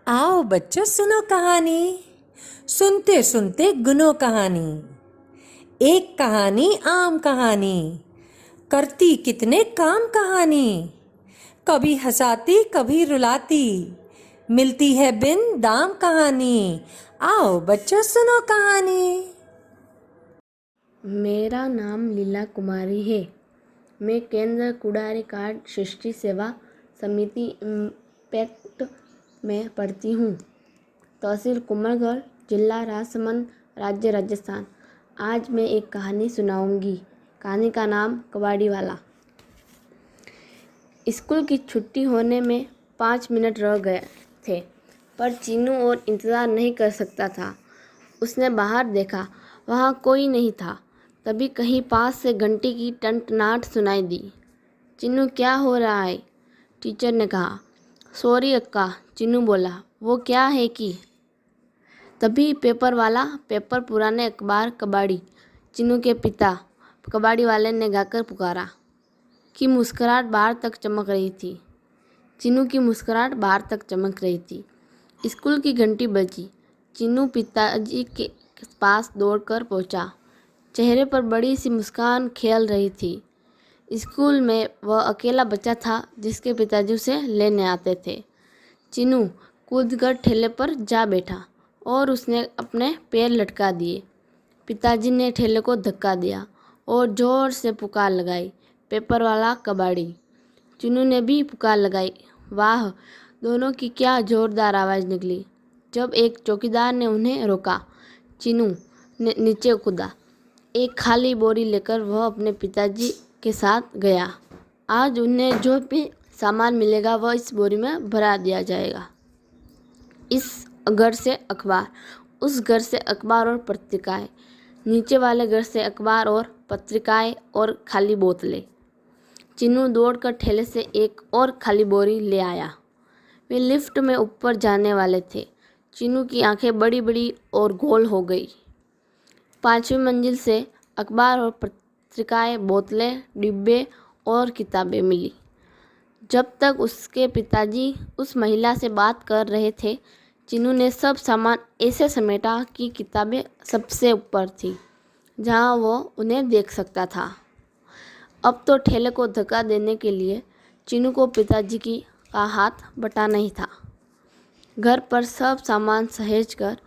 आओ बच्चों सुनो कहानी, सुनते सुनते गुनो कहानी। एक कहानी आम कहानी, करती कितने काम कहानी। कभी हंसाती कभी रुलाती, मिलती है बिन दाम कहानी। आओ बच्चों सुनो कहानी। मेरा नाम लीला कुमारी है। मैं केंद्र कुड़ारी कार्ड सृष्टि सेवा समिति इम्पैक्ट में पढ़ती हूँ। तहसील कुमरगढ़, जिला राजसमंद, राज्य राजस्थान। आज मैं एक कहानी सुनाऊंगी। कहानी का नाम कबाड़ी वाला। स्कूल की छुट्टी होने में 5 मिनट रह गए थे, पर चीनू और इंतज़ार नहीं कर सकता था। उसने बाहर देखा, वहाँ कोई नहीं था। तभी कहीं पास से घंटी की टनटनाहट सुनाई दी। चिन्नू, क्या हो रहा है? टीचर ने कहा। सॉरी अक्का, चिन्नू बोला। वो क्या है कि? तभी पेपर वाला, पेपर पुराने अखबार कबाड़ी, चिन्नू के पिता कबाड़ी वाले ने गाकर पुकारा। की मुस्कुराहट बाहर तक चमक रही थी। चिन्नू की मुस्कुराहट बाहर तक चमक रही थी। स्कूल की घंटी बजी। चिन्नू पिताजी के पास दौड़कर पहुंचा। चेहरे पर बड़ी सी मुस्कान खेल रही थी। स्कूल में वह अकेला बच्चा था जिसके पिताजी उसे लेने आते थे। चिन्नू कूदकर ठेले पर जा बैठा और उसने अपने पैर लटका दिए। पिताजी ने ठेले को धक्का दिया और जोर से पुकार लगाई, पेपर वाला कबाड़ी। चिन्नू ने भी पुकार लगाई। वाह, दोनों की क्या जोरदार आवाज़ निकली। जब एक चौकीदार ने उन्हें रोका, चिन्नू ने नीचे कूदा। एक खाली बोरी लेकर वह अपने पिताजी के साथ गया। आज उन्हें जो भी सामान मिलेगा वह इस बोरी में भरा दिया जाएगा। इस घर से अखबार, उस घर से अखबार और पत्रिकाएं, नीचे वाले घर से अखबार और पत्रिकाएं और खाली बोतलें। चिन्नू दौड़कर ठेले से एक और खाली बोरी ले आया। वे लिफ्ट में ऊपर जाने वाले थे। चिन्नू की आंखें बड़ी बड़ी और गोल हो गई। 5वीं मंजिल से अखबार और पत्रिकाएं, बोतलें, डिब्बे और किताबें मिली। जब तक उसके पिताजी उस महिला से बात कर रहे थे, चिन्नू ने सब सामान ऐसे समेटा कि किताबें सबसे ऊपर थी, जहां वो उन्हें देख सकता था। अब तो ठेले को धक्का देने के लिए चिन्नू को पिताजी का हाथ बटाना ही था। घर पर सब सामान सहेज कर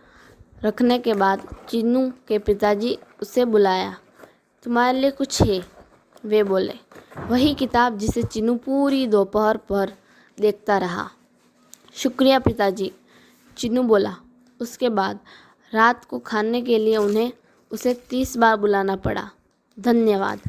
रखने के बाद चिन्नू के पिताजी उसे बुलाया। तुम्हारे लिए कुछ है? वे बोले। वही किताब जिसे चिन्नू पूरी दोपहर भर देखता रहा। शुक्रिया पिताजी, चिन्नू बोला। उसके बाद रात को खाने के लिए उसे 30 बार बुलाना पड़ा। धन्यवाद।